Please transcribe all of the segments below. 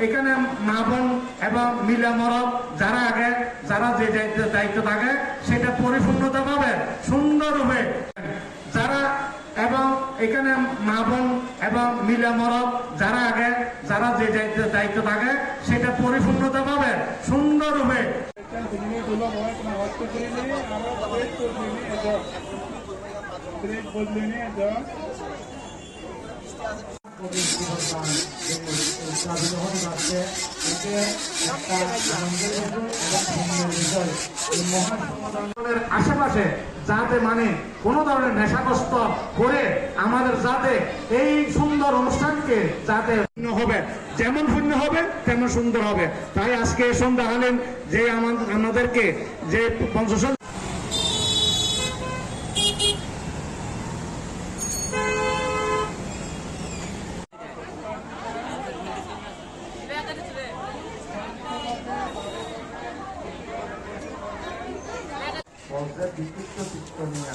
এখানে মা বোন এবং মিলা মরদ যারা আগে যারা যে দায়িত্ব থাকে সেটা পরিপূর্ণতা পাবে সুন্দর হবে যারা এবং এখানে মা বোন এবং মিলা মরদ যারা আগে যারা যে দায়িত্ব থাকে সেটা পরিপূর্ণতা পাবে সুন্দর হবে। আশেপাশে যাতে মানে কোন ধরনের নেশাগ্রস্ত করে আমাদের যাতে এই সুন্দর অনুষ্ঠানকে যাতে হবে যেমন পূর্ণ হবে তেমন সুন্দর হবে। তাই আজকে সন্ধ্যা হলেন যে আমাদেরকে যে পঞ্চশাল বিচিত্র চিত্র নিয়ে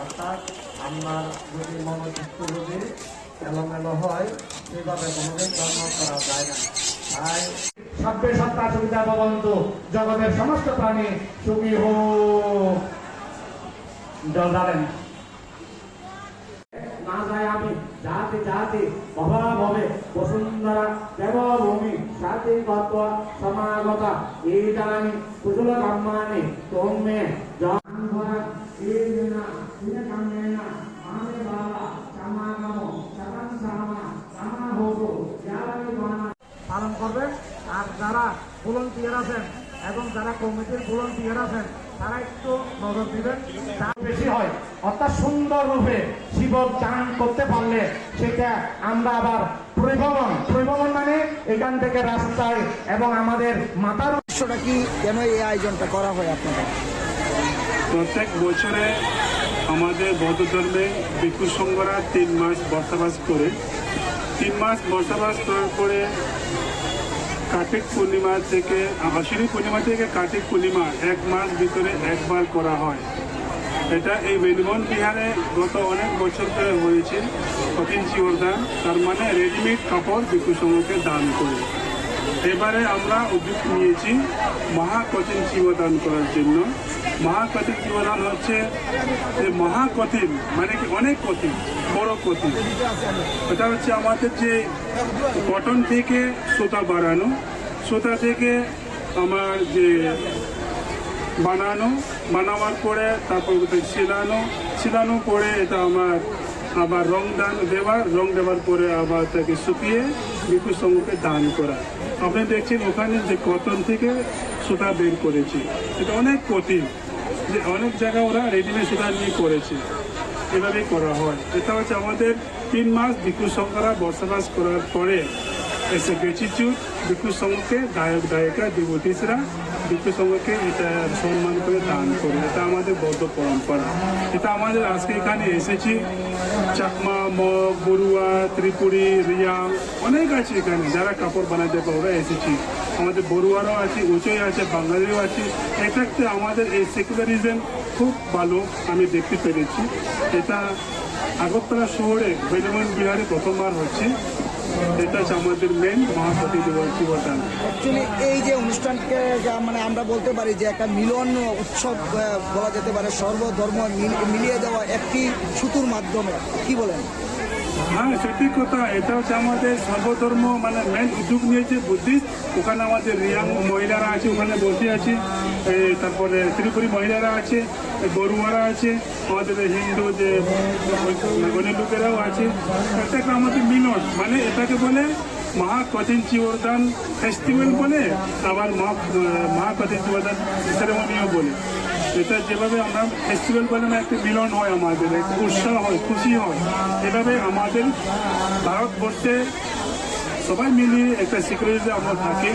অর্থাৎ আপনার যদি মনোচিত্র যদি এলোমেলো হয় সেভাবে কোনোদিন জন্ম করা যায় না। তাই সব্যে সত্তা সুবিধা ভবন্তু জগতের সমস্ত প্রাণী সুখী হোক। জল ঢালেন না যায় আমি যাতে যাতে অভাব হবে বসুন্ধরা দেবভূমি সাথে গত সমাগতা এই জানি কুশল কাম্মানি তোমে জন ভরা এই না তিনে কামে না মানে বাবা সমাগম সদান সামা সামা হোগো যারাই বানা পালন করবেন। আর যারা ভলান্টিয়ার আছেন এবং যারা কমিটির ভলান্টিয়ার আছেন তারা একটু নজর দিবেন বেশি হয় অর্থাৎ সুন্দর রূপে শিব চান করতে পারলে সেটা আমরা আবার পরিভ্রমণ মানে এখান থেকে রাস্তায় এবং আমাদের মাথার উৎসটা কি কেন এই আয়োজনটা করা হয় আপনাদের? প্রত্যেক বছরে আমাদের বৌদ্ধ ধর্মে ভিক্ষু সংঘরা 3 মাস বসবাস করে 3 মাস বসবাস করার পরে কার্তিক পূর্ণিমা থেকে আশ্বিনী পূর্ণিমা থেকে কার্তিক পূর্ণিমা 1 মাস ভিতরে একবার করা হয়। এটা এই বেলবন বিহারে গত অনেক বছর ধরে হয়েছে কঠিন চিওরদান, তার মানে রেডিমেড কাপড় ভিক্ষু সংঘকে দান করে। এবারে আমরা উদ্যোগ নিয়েছি মহাকঠিন চিওরদান করার জন্য। মহাকঠিন চিওরদান হচ্ছে যে মহাকঠিন মানে কি অনেক কঠিন, বড় কঠিন। এটা হচ্ছে আমাদের যে কটন থেকে সুতা বানানো, সুতা থেকে আমার যে বানাবার পরে তারপর ছিলানো পরে এটা আমার আবার রং দেওয়ার পরে আবার তাকে শুকিয়ে ভিক্ষু সংঘকে দান করা। আপনি দেখছেন ওখানে যে কটন থেকে সুতা বের করেছে, এটা অনেক কঠিন, যে অনেক জায়গায় ওরা রেডিমেড সুতা নিয়ে করেছে, এভাবেই করা হয়। এটা হচ্ছে আমাদের 3 মাস ভিক্ষু সংঘরা বসবাস করার পরে এসে গ্রেটিটিউড ভিক্ষু সংঘকে গায়িকা ডিভোটিসরা ভিক্ষু সংঘকে এটা সম্মান করে দান করে। এটা আমাদের বৌদ্ধ পরম্পরা। এটা আমাদের আজকে এখানে এসেছি চাকমা, মগ, বড়ুয়া, ত্রিপুরী, রিয়াং অনেক আছে এখানে যারা কাপড় বানাতে পারে, ওরা এসেছি। আমাদের বড়ুয়ারাও আছে, উঁচই আছে, বাঙালিও আছে। এটাতে আমাদের এই সেকুলারিজম খুব ভালো আমি দেখতে পেরেছি। এটা আগরতলা শহরে বেলবন বিহারে প্রথমবার হচ্ছে। এটা হচ্ছে আমাদের মেন মহাকঠিন চিওরদান। অ্যাকচুয়ালি এই যে অনুষ্ঠানকে মানে আমরা বলতে পারি যে একটা মিলন উৎসব বলা যেতে পারে, সর্বধর্ম মিলিয়ে দেওয়া একটি সুতুর মাধ্যমে, কি বলেন? হ্যাঁ, সত্যি কথা। এটা হচ্ছে আমাদের সর্বধর্ম মানে মেন উদ্যোগ নিয়েছে বুদ্ধিস্ট। ওখানে আমাদের রিয়াং মহিলারা আছে, ওখানে বসে আছে। তারপরে ত্রিপুরী মহিলারা আছে, বড়ুয়ারা আছে, আমাদের হিন্দু যে অনেক লোকেরাও আছে। এটা একটা আমাদের মিলন, মানে এটাকে বলে মহাকঠিন চিওরদান ফেস্টিভ্যাল বলে, আবার মহাকঠিন চিওরদান সেরেমনিও বলে। এটা যেভাবে আমরা ফেস্টিভ্যাল বলে না, একটা মিলন হয়, আমাদের একটা উৎসাহ হয়, খুশি হয়। এভাবে আমাদের ভারতবর্ষে সবাই মিলিয়ে একটা সিকিউরিটিতে আমরা থাকি।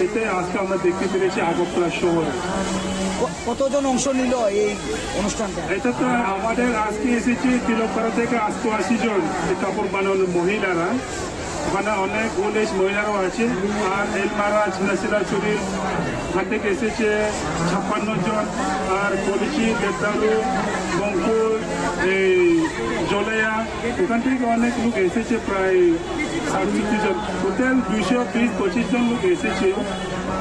এটাই আজকে আমরা দেখতে পেরেছি আগরতলা শহরে। কতজন অংশ নিল এই অনুষ্ঠানটা? এটা তো আমাদের আজকে এসেছে তিলকপাড়া থেকে 88 জন কাপড় বানানোর মহিলারা। ওখানে অনেক ওল্ড এজ মহিলারাও আছে। আর এলমারা চিনাশিলাচুরি ওখান থেকে এসেছে 56 জন। আর কলিচি, দেবদারু, বঙ্কুর, এই জলেয়া, ওখান থেকে অনেক লোক এসেছে, প্রায় 67 জন, টোটাল 220-25 জন লোক এসেছে,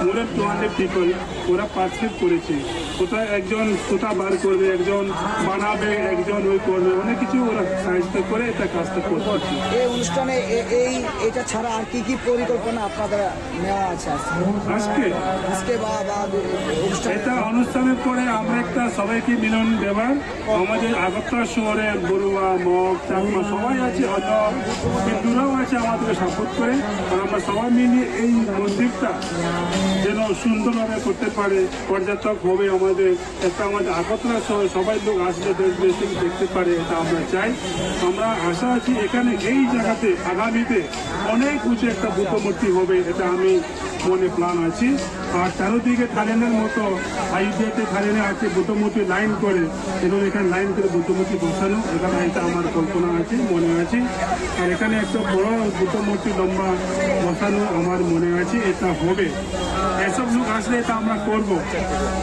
মোর 200 পিপল, ওরা পার্টিসিপেট করেছে। কোথায় একজন সুতা বার করবে, একজন বানাবে, একজন ওই করবে, অনেক কিছু ওরা সাহায্য করে এটা কাজটা করছে। এই অনুষ্ঠানে এটা ছাড়া আর কি কি পরিকল্পনা আপনাদের নেওয়া আছে আজকে বা অনুষ্ঠান? এটা অনুষ্ঠানের পরে আমরা একটা সবাইকে মিলন দেবার, আমাদের আগরতলা শহরে বড়ুয়া, মগ, চাকমা সবাই আছে, অন্য হিন্দুরাও আছে আমাদেরকে সাপোর্ট করে। আর আমরা সবাই মিলিয়ে এই মন্দিরটা যেন সুন্দরভাবে করতে পারে, পর্যটক হবে আমাদের একটা, আমাদের আগরতলা শহরে সবাই লোক আসলে দেশ বিদেশ থেকে দেখতে পারে, এটা আমরা চাই। আমরা আশা আছি এখানে এই জায়গাতে আগামীতে অনেক উঁচু একটা বুদ্ধ মূর্তি হবে, এটা আমি মনে প্ল্যান আছে। আর চারোদিকে থাইল্যান্ডের মতো আয়োধ্যাতে থাইল্যান্ডে আছে বুদ্ধ মূর্তি লাইন করে, এবং এখানে লাইন করে বুদ্ধ মূর্তি বসানো, এখানে এটা আমার কল্পনা আছে, মনে আছে। আর এখানে একটা বড় বুদ্ধ মূর্তি লম্বা বসানো আমার মনে আছে, এটা হবে। এসব লোক আসলে এটা আমরা করব,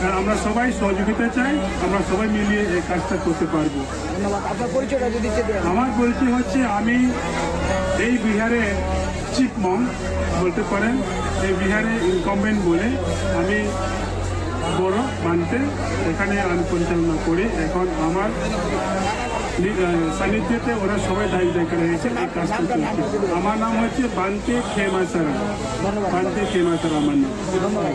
আর আমরা সবাই সহযোগিতা চাই, আমরা সবাই মিলিয়ে এই কাজটা করতে পারবো। ধন্যবাদ। আপনার পরিচয়টা যদি দেন। আমার পরিচয় হচ্ছে, আমি এই বিহারে চিফ মং বলতে পারেন, এই বিহারে ইনকম্বেন্ট বলে আমি বড় বানতে, এখানে আমি পরিচালনা করি। এখন আমার সান্নিধ্যতে ওরা সবাই দায়িত্ব রয়েছে এই কাজটা করছে। আমার নাম হচ্ছে বান্তে খেমাসারা, বান্তে খেমাসারা আমার নাম। ধন্যবাদ।